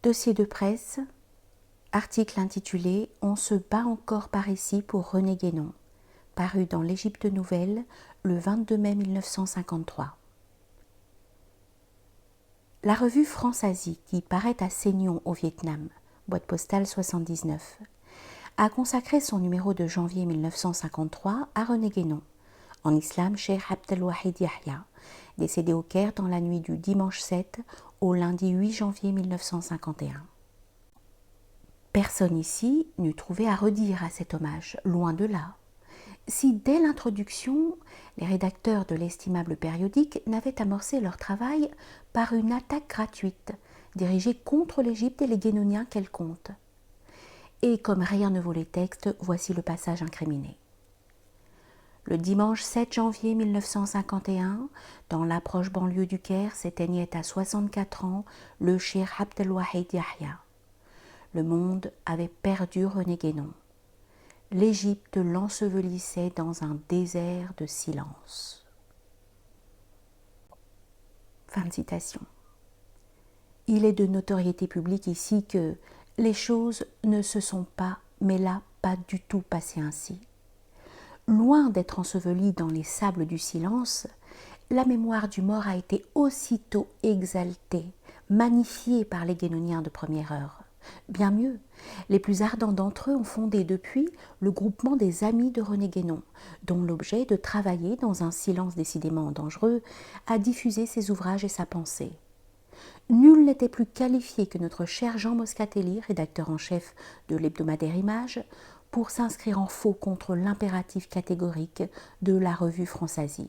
Dossier de presse, article intitulé « On se bat encore par ici pour René Guénon », paru dans l'Égypte Nouvelle le 22 mai 1953. La revue France-Asie, qui paraît à Seignon au Vietnam, boîte postale 79, a consacré son numéro de janvier 1953 à René Guénon, en islam Cheikh Abdelwahid Yahya, décédé au Caire dans la nuit du dimanche 7 au lundi 8 janvier 1951. Personne ici n'eût trouvé à redire à cet hommage, loin de là. Si dès l'introduction, les rédacteurs de l'estimable périodique n'avaient amorcé leur travail par une attaque gratuite, dirigée contre l'Égypte et les Guénoniens qu'elle compte. Et comme rien ne vaut les textes, voici le passage incriminé. Le dimanche 7 janvier 1951, dans l'approche banlieue du Caire, s'éteignait à 64 ans le Cheikh Abdelwahid Yahya. Le monde avait perdu René Guénon. L'Égypte l'ensevelissait dans un désert de silence. Fin de citation. Il est de notoriété publique ici que les choses ne se sont pas, mais là, pas du tout passées ainsi. Loin d'être ensevelie dans les sables du silence, la mémoire du mort a été aussitôt exaltée, magnifiée par les Guénoniens de première heure. Bien mieux, les plus ardents d'entre eux ont fondé depuis le groupement des Amis de René Guénon, dont l'objet est de travailler, dans un silence décidément dangereux, à diffuser ses ouvrages et sa pensée. Nul n'était plus qualifié que notre cher Jean Moscatelli, rédacteur en chef de l'hebdomadaire Images, pour s'inscrire en faux contre l'impératif catégorique de la revue France-Asie,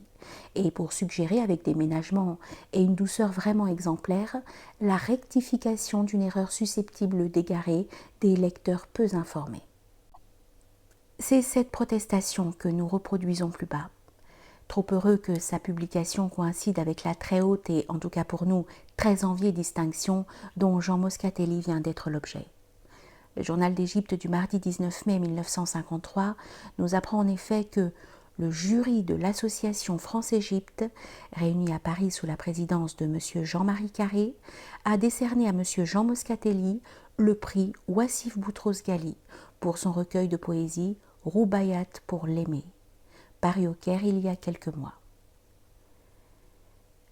et pour suggérer avec des ménagements et une douceur vraiment exemplaire la rectification d'une erreur susceptible d'égarer des lecteurs peu informés. C'est cette protestation que nous reproduisons plus bas. Trop heureux que sa publication coïncide avec la très haute et, en tout cas pour nous, très enviée distinction dont Jean Moscatelli vient d'être l'objet. Le journal d'Égypte du mardi 19 mai 1953 nous apprend en effet que le jury de l'association France-Égypte, réuni à Paris sous la présidence de M. Jean-Marie Carré, a décerné à M. Jean Moscatelli le prix Wassif Boutros-Ghali pour son recueil de poésie Roubaïat pour l'aimer, paru au Caire il y a quelques mois.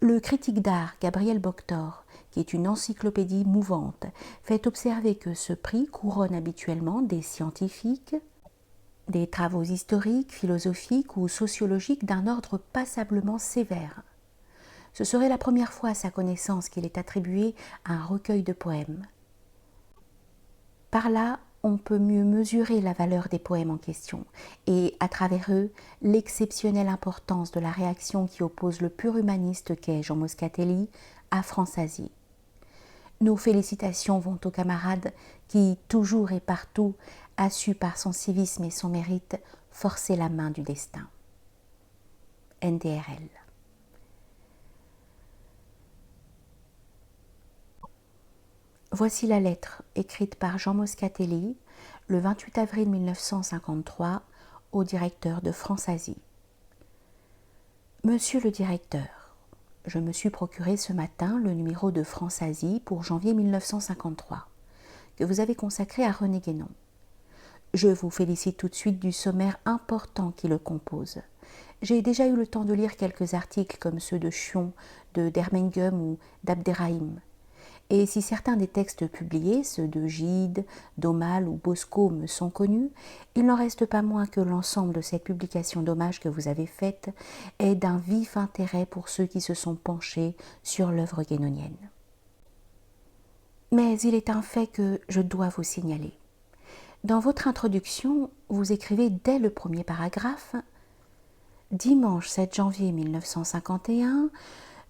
Le critique d'art Gabriel Boctor, qui est une encyclopédie mouvante, fait observer que ce prix couronne habituellement des scientifiques, des travaux historiques, philosophiques ou sociologiques d'un ordre passablement sévère. Ce serait la première fois à sa connaissance qu'il est attribué à un recueil de poèmes. Par là, on peut mieux mesurer la valeur des poèmes en question et, à travers eux, l'exceptionnelle importance de la réaction qui oppose le pur humaniste qu'est Jean Moscatelli à France-Asie. Nos félicitations vont aux camarades qui, toujours et partout, a su par son civisme et son mérite forcer la main du destin. NDRL. Voici la lettre écrite par Jean Moscatelli le 28 avril 1953 au directeur de France-Asie. Monsieur le directeur, je me suis procuré ce matin le numéro de France-Asie pour janvier 1953, que vous avez consacré à René Guénon. Je vous félicite tout de suite du sommaire important qui le compose. J'ai déjà eu le temps de lire quelques articles comme ceux de Chion, de Dermengum ou d'Abderrahim. Et si certains des textes publiés, ceux de Gide, d'Aumale ou Bosco, me sont connus, il n'en reste pas moins que l'ensemble de cette publication d'hommage que vous avez faite est d'un vif intérêt pour ceux qui se sont penchés sur l'œuvre guénonienne. Mais il est un fait que je dois vous signaler. Dans votre introduction, vous écrivez dès le premier paragraphe « Dimanche 7 janvier 1951 »,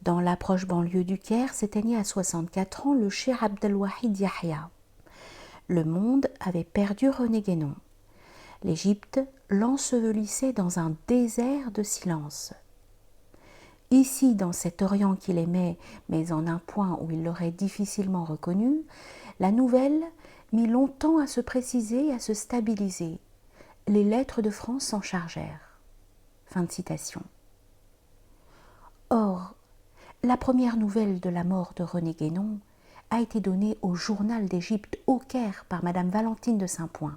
dans l'approche banlieue du Caire, s'éteignait à 64 ans le Cheikh Abdelwahid Yahya. Le monde avait perdu René Guénon. L'Égypte l'ensevelissait dans un désert de silence. Ici, dans cet Orient qu'il aimait, mais en un point où il l'aurait difficilement reconnu, la nouvelle mit longtemps à se préciser et à se stabiliser. Les lettres de France s'en chargèrent. Fin de citation. Or, la première nouvelle de la mort de René Guénon a été donné au Journal d'Égypte au Caire par Madame Valentine de Saint-Point,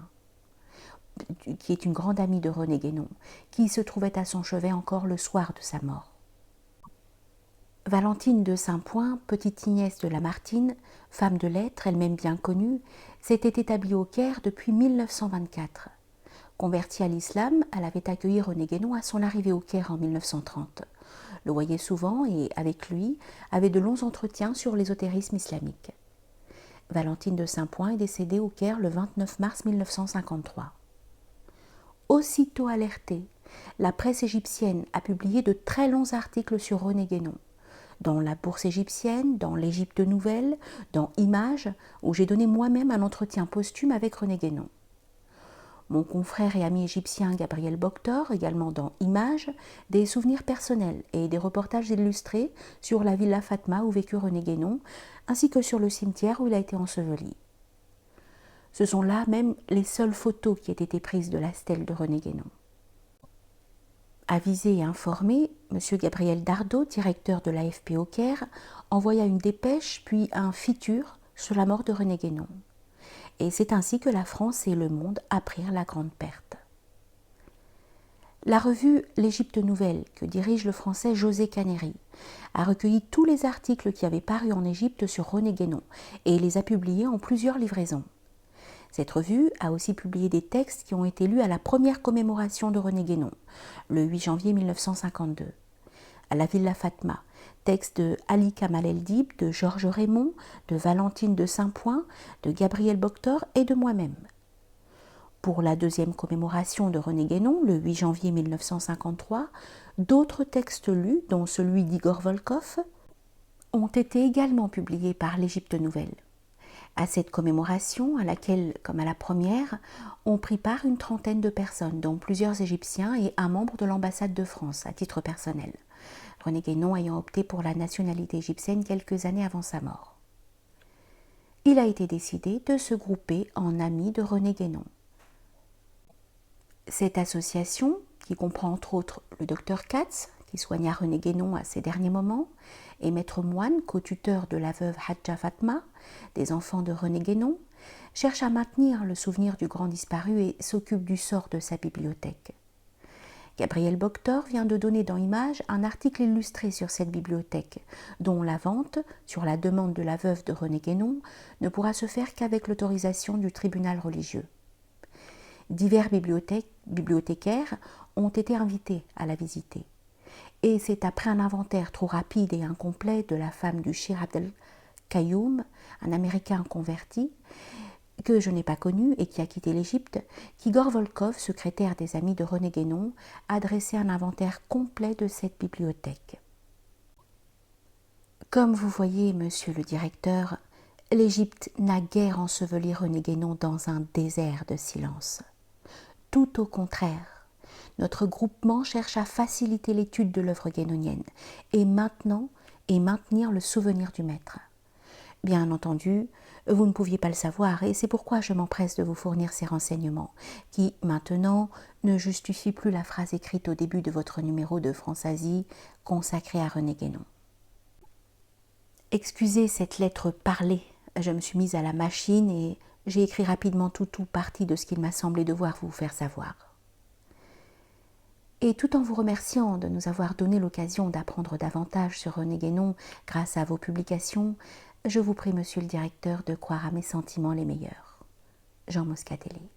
qui est une grande amie de René Guénon, qui se trouvait à son chevet encore le soir de sa mort. Valentine de Saint-Point, petite nièce de Lamartine, femme de lettres, elle-même bien connue, s'était établie au Caire depuis 1924. Convertie à l'islam, elle avait accueilli René Guénon à son arrivée au Caire en 1930. Le voyait souvent et, avec lui, avait de longs entretiens sur l'ésotérisme islamique. Valentine de Saint-Point est décédée au Caire le 29 mars 1953. Aussitôt alertée, la presse égyptienne a publié de très longs articles sur René Guénon, dans la Bourse égyptienne, dans l'Égypte nouvelle, dans Images, où j'ai donné moi-même un entretien posthume avec René Guénon. Mon confrère et ami égyptien Gabriel Boctor, également dans Images, des souvenirs personnels et des reportages illustrés sur la villa Fatma où vécut René Guénon, ainsi que sur le cimetière où il a été enseveli. Ce sont là même les seules photos qui aient été prises de la stèle de René Guénon. Avisé et informé, M. Gabriel Dardot, directeur de l'AFP au Caire, envoya une dépêche puis un fiture sur la mort de René Guénon. Et c'est ainsi que la France et le monde apprirent la grande perte. La revue L'Égypte nouvelle, que dirige le français José Caneri, a recueilli tous les articles qui avaient paru en Égypte sur René Guénon et les a publiés en plusieurs livraisons. Cette revue a aussi publié des textes qui ont été lus à la première commémoration de René Guénon, le 8 janvier 1952. À la Villa Fatma, texte de Ali Kamal El-Dib, de Georges Raymond, de Valentine de Saint-Point, de Gabriel Boctor et de moi-même. Pour la deuxième commémoration de René Guénon, le 8 janvier 1953, d'autres textes lus, dont celui d'Igor Volkov, ont été également publiés par l'Égypte nouvelle. À cette commémoration, à laquelle, comme à la première, ont pris part une trentaine de personnes, dont plusieurs Égyptiens et un membre de l'ambassade de France, à titre personnel. René Guénon ayant opté pour la nationalité égyptienne quelques années avant sa mort. Il a été décidé de se grouper en amis de René Guénon. Cette association, qui comprend entre autres le docteur Katz, qui soigna René Guénon à ses derniers moments, et Maître Moine, co-tuteur de la veuve Hadja Fatma, des enfants de René Guénon, cherche à maintenir le souvenir du grand disparu et s'occupe du sort de sa bibliothèque. Gabriel Boctor vient de donner dans Images un article illustré sur cette bibliothèque, dont la vente, sur la demande de la veuve de René Guénon, ne pourra se faire qu'avec l'autorisation du tribunal religieux. Divers bibliothécaires ont été invités à la visiter. Et c'est après un inventaire trop rapide et incomplet de la femme du Shir Abdel Qayoum, un Américain converti, que je n'ai pas connu et qui a quitté l'Égypte, qu'Igor Volkov, secrétaire des Amis de René Guénon, a dressé un inventaire complet de cette bibliothèque. Comme vous voyez, monsieur le directeur, l'Égypte n'a guère enseveli René Guénon dans un désert de silence. Tout au contraire, notre groupement cherche à faciliter l'étude de l'œuvre guénonienne et maintenir le souvenir du maître. Bien entendu, vous ne pouviez pas le savoir et c'est pourquoi je m'empresse de vous fournir ces renseignements qui, maintenant, ne justifient plus la phrase écrite au début de votre numéro de France-Asie consacré à René Guénon. Excusez cette lettre parlée, je me suis mise à la machine et j'ai écrit rapidement tout parti de ce qu'il m'a semblé devoir vous faire savoir. Et tout en vous remerciant de nous avoir donné l'occasion d'apprendre davantage sur René Guénon grâce à vos publications, je vous prie, monsieur le directeur, de croire à mes sentiments les meilleurs. Jean Moscatelli.